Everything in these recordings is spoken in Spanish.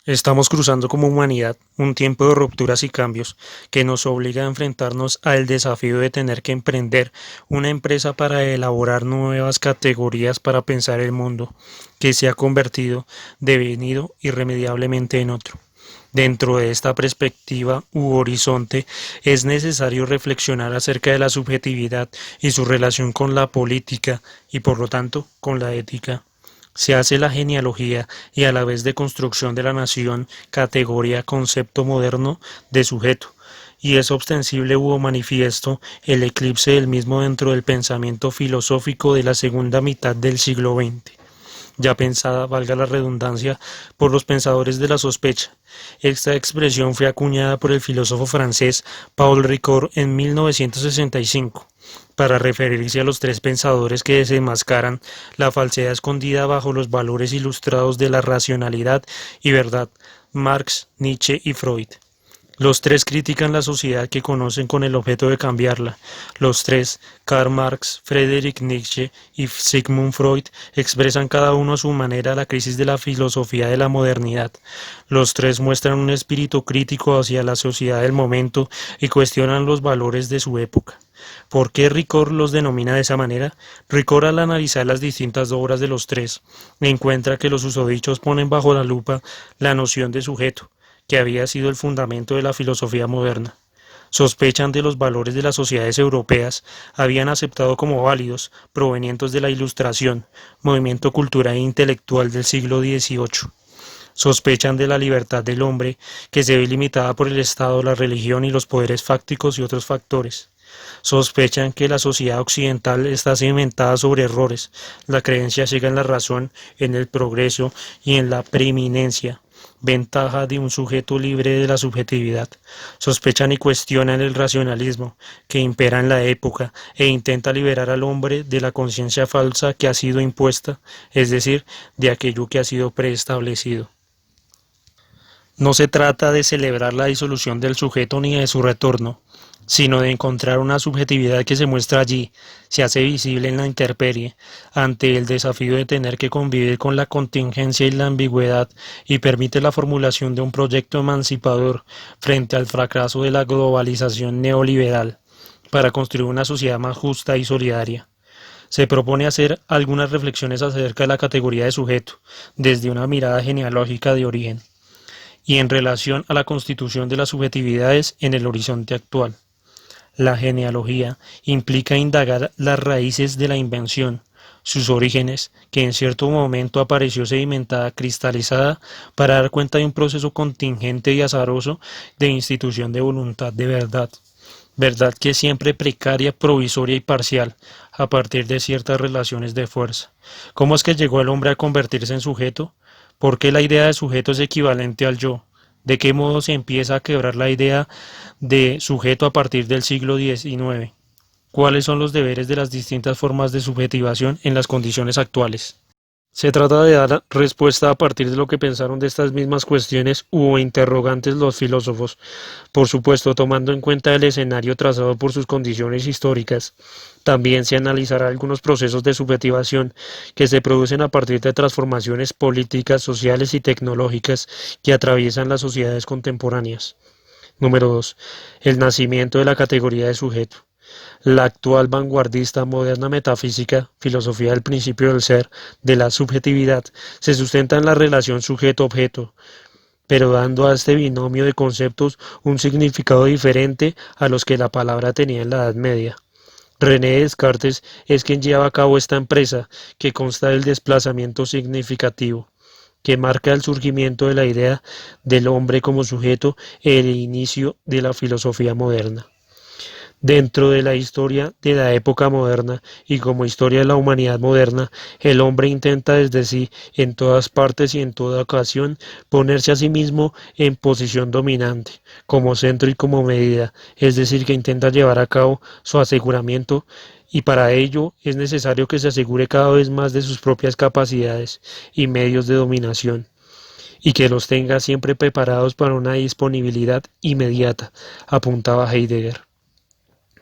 Estamos cruzando como humanidad un tiempo de rupturas y cambios que nos obliga a enfrentarnos al desafío de tener que emprender una empresa para elaborar nuevas categorías para pensar el mundo, que se ha convertido, devenido irremediablemente en otro. Dentro de esta perspectiva u horizonte, es necesario reflexionar acerca de la subjetividad y su relación con la política y por lo tanto con la ética. Se hace la genealogía y a la vez de construcción de la nación, categoría, concepto moderno de sujeto, y es ostensible o manifiesto el eclipse del mismo dentro del pensamiento filosófico de la segunda mitad del siglo XX, ya pensada, valga la redundancia, por los pensadores de la sospecha. Esta expresión fue acuñada por el filósofo francés Paul Ricoeur en 1965 para referirse a los tres pensadores que desenmascaran la falsedad escondida bajo los valores ilustrados de la racionalidad y verdad, Marx, Nietzsche y Freud. Los tres critican la sociedad que conocen con el objeto de cambiarla. Los tres, Karl Marx, Friedrich Nietzsche y Sigmund Freud, expresan cada uno a su manera la crisis de la filosofía de la modernidad. Los tres muestran un espíritu crítico hacia la sociedad del momento y cuestionan los valores de su época. ¿Por qué Ricoeur los denomina de esa manera? Ricoeur, al analizar las distintas obras de los tres, encuentra que los susodichos ponen bajo la lupa la noción de sujeto, que había sido el fundamento de la filosofía moderna. Sospechan de los valores de las sociedades europeas, habían aceptado como válidos, provenientes de la Ilustración, movimiento cultural e intelectual del siglo XVIII. Sospechan de la libertad del hombre, que se ve limitada por el Estado, la religión y los poderes fácticos y otros factores. Sospechan que la sociedad occidental está cimentada sobre errores, la creencia ciega en la razón, en el progreso y en la preeminencia, ventaja de un sujeto libre de la subjetividad. Sospechan y cuestionan el racionalismo que impera en la época e intenta liberar al hombre de la conciencia falsa que ha sido impuesta, es decir, de aquello que ha sido preestablecido. No se trata de celebrar la disolución del sujeto ni de su retorno, sino de encontrar una subjetividad que se muestra allí, se hace visible en la intemperie, ante el desafío de tener que convivir con la contingencia y la ambigüedad, y permite la formulación de un proyecto emancipador frente al fracaso de la globalización neoliberal, para construir una sociedad más justa y solidaria. Se propone hacer algunas reflexiones acerca de la categoría de sujeto, desde una mirada genealógica de origen y en relación a la constitución de las subjetividades en el horizonte actual. La genealogía implica indagar las raíces de la invención, sus orígenes, que en cierto momento apareció sedimentada, cristalizada, para dar cuenta de un proceso contingente y azaroso de institución de voluntad de verdad. Verdad que es siempre precaria, provisoria y parcial, a partir de ciertas relaciones de fuerza. ¿Cómo es que llegó el hombre a convertirse en sujeto? ¿Por qué la idea de sujeto es equivalente al yo? ¿De qué modo se empieza a quebrar la idea de sujeto a partir del siglo XIX? ¿Cuáles son los deberes de las distintas formas de subjetivación en las condiciones actuales? Se trata de dar respuesta a partir de lo que pensaron de estas mismas cuestiones u interrogantes los filósofos, por supuesto tomando en cuenta el escenario trazado por sus condiciones históricas. También se analizará algunos procesos de subjetivación que se producen a partir de transformaciones políticas, sociales y tecnológicas que atraviesan las sociedades contemporáneas. Número 2. El nacimiento de la categoría de sujeto. La actual vanguardista moderna metafísica, filosofía del principio del ser, de la subjetividad, se sustenta en la relación sujeto-objeto, pero dando a este binomio de conceptos un significado diferente a los que la palabra tenía en la Edad Media. René Descartes es quien lleva a cabo esta empresa, que consta del desplazamiento significativo, que marca el surgimiento de la idea del hombre como sujeto y el inicio de la filosofía moderna. Dentro de la historia de la época moderna y como historia de la humanidad moderna, el hombre intenta desde sí, en todas partes y en toda ocasión, ponerse a sí mismo en posición dominante, como centro y como medida, es decir, que intenta llevar a cabo su aseguramiento y para ello es necesario que se asegure cada vez más de sus propias capacidades y medios de dominación y que los tenga siempre preparados para una disponibilidad inmediata, apuntaba Heidegger.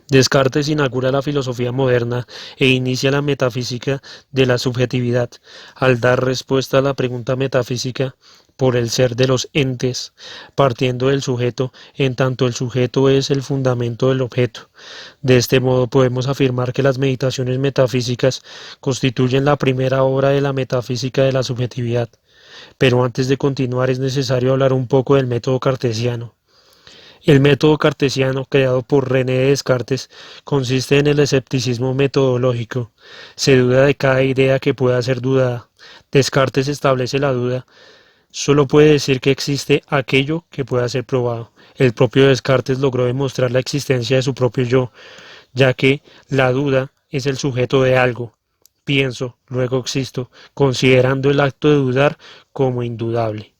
Descartes inaugura la filosofía moderna e inicia la metafísica de la subjetividad, al dar respuesta a la pregunta metafísica por el ser de los entes, partiendo del sujeto, en tanto el sujeto es el fundamento del objeto. De este modo podemos afirmar que las meditaciones metafísicas constituyen la primera obra de la metafísica de la subjetividad. Pero antes de continuar es necesario hablar un poco del método cartesiano. El método cartesiano, creado por René Descartes, consiste en el escepticismo metodológico. Se duda de cada idea que pueda ser dudada. Descartes establece la duda. Solo puede decir que existe aquello que pueda ser probado. El propio Descartes logró demostrar la existencia de su propio yo, ya que la duda es el sujeto de algo. Pienso, luego existo, considerando el acto de dudar como indudable.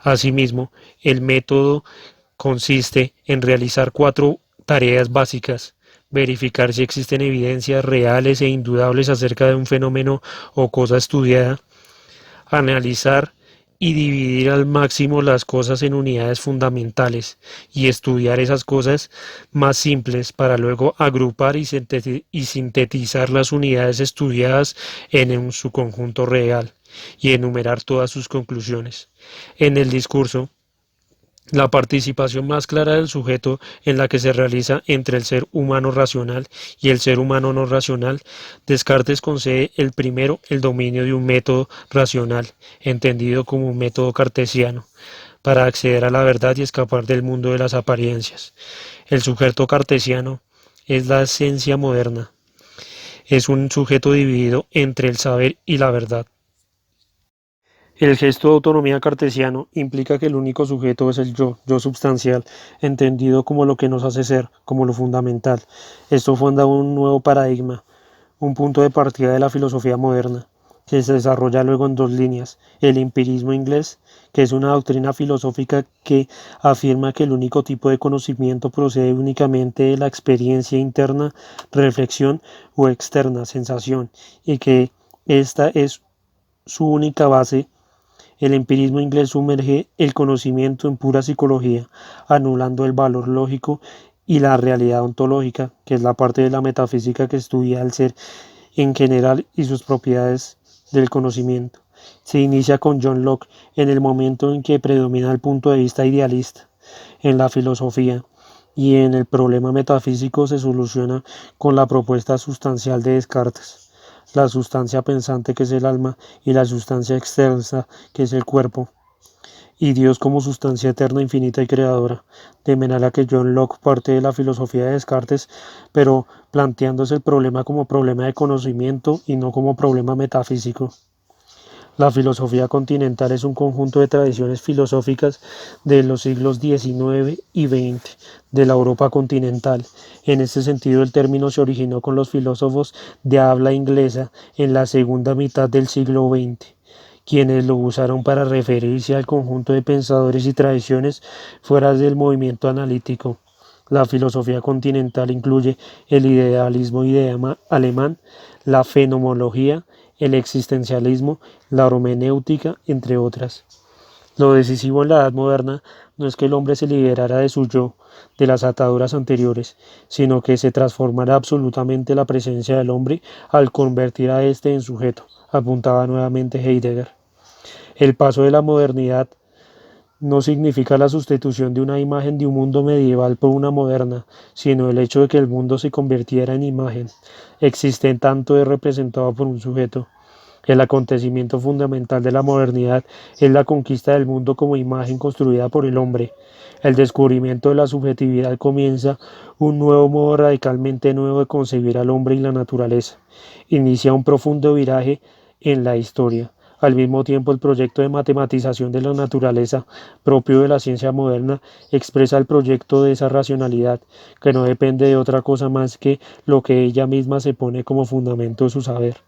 Asimismo, el método consiste en realizar cuatro tareas básicas: verificar si existen evidencias reales e indudables acerca de un fenómeno o cosa estudiada, analizar y dividir al máximo las cosas en unidades fundamentales y estudiar esas cosas más simples para luego agrupar y sintetizar las unidades estudiadas en su conjunto real y enumerar todas sus conclusiones. En el discurso, la participación más clara del sujeto en la que se realiza entre el ser humano racional y el ser humano no racional, Descartes concede el primero el dominio de un método racional, entendido como un método cartesiano, para acceder a la verdad y escapar del mundo de las apariencias. El sujeto cartesiano es la esencia moderna, es un sujeto dividido entre el saber y la verdad. El gesto de autonomía cartesiano implica que el único sujeto es el yo substancial, entendido como lo que nos hace ser, como lo fundamental. Esto funda un nuevo paradigma, un punto de partida de la filosofía moderna, que se desarrolla luego en dos líneas: el empirismo inglés, que es una doctrina filosófica que afirma que el único tipo de conocimiento procede únicamente de la experiencia interna, reflexión o externa, sensación, y que esta es su única base. El empirismo inglés sumerge el conocimiento en pura psicología, anulando el valor lógico y la realidad ontológica, que es la parte de la metafísica que estudia el ser en general y sus propiedades del conocimiento. Se inicia con John Locke en el momento en que predomina el punto de vista idealista en la filosofía, y en el problema metafísico se soluciona con la propuesta sustancial de Descartes: la sustancia pensante, que es el alma, y la sustancia externa, que es el cuerpo, y Dios como sustancia eterna, infinita y creadora. De manera que John Locke parte de la filosofía de Descartes, pero planteándose el problema como problema de conocimiento y no como problema metafísico. La filosofía continental es un conjunto de tradiciones filosóficas de los siglos XIX y XX de la Europa continental. En este sentido, el término se originó con los filósofos de habla inglesa en la segunda mitad del siglo XX, quienes lo usaron para referirse al conjunto de pensadores y tradiciones fuera del movimiento analítico. La filosofía continental incluye el idealismo alemán, la fenomenología, el existencialismo, la hermenéutica, entre otras. Lo decisivo en la Edad Moderna no es que el hombre se liberara de su yo, de las ataduras anteriores, sino que se transformara absolutamente la presencia del hombre al convertir a éste en sujeto, apuntaba nuevamente Heidegger. El paso de la modernidad no significa la sustitución de una imagen de un mundo medieval por una moderna, sino el hecho de que el mundo se convirtiera en imagen. Existe en tanto es representado por un sujeto. El acontecimiento fundamental de la modernidad es la conquista del mundo como imagen construida por el hombre. El descubrimiento de la subjetividad comienza un nuevo modo radicalmente nuevo de concebir al hombre y la naturaleza. Inicia un profundo viraje en la historia. Al mismo tiempo, el proyecto de matematización de la naturaleza, propio de la ciencia moderna, expresa el proyecto de esa racionalidad, que no depende de otra cosa más que lo que ella misma se pone como fundamento de su saber.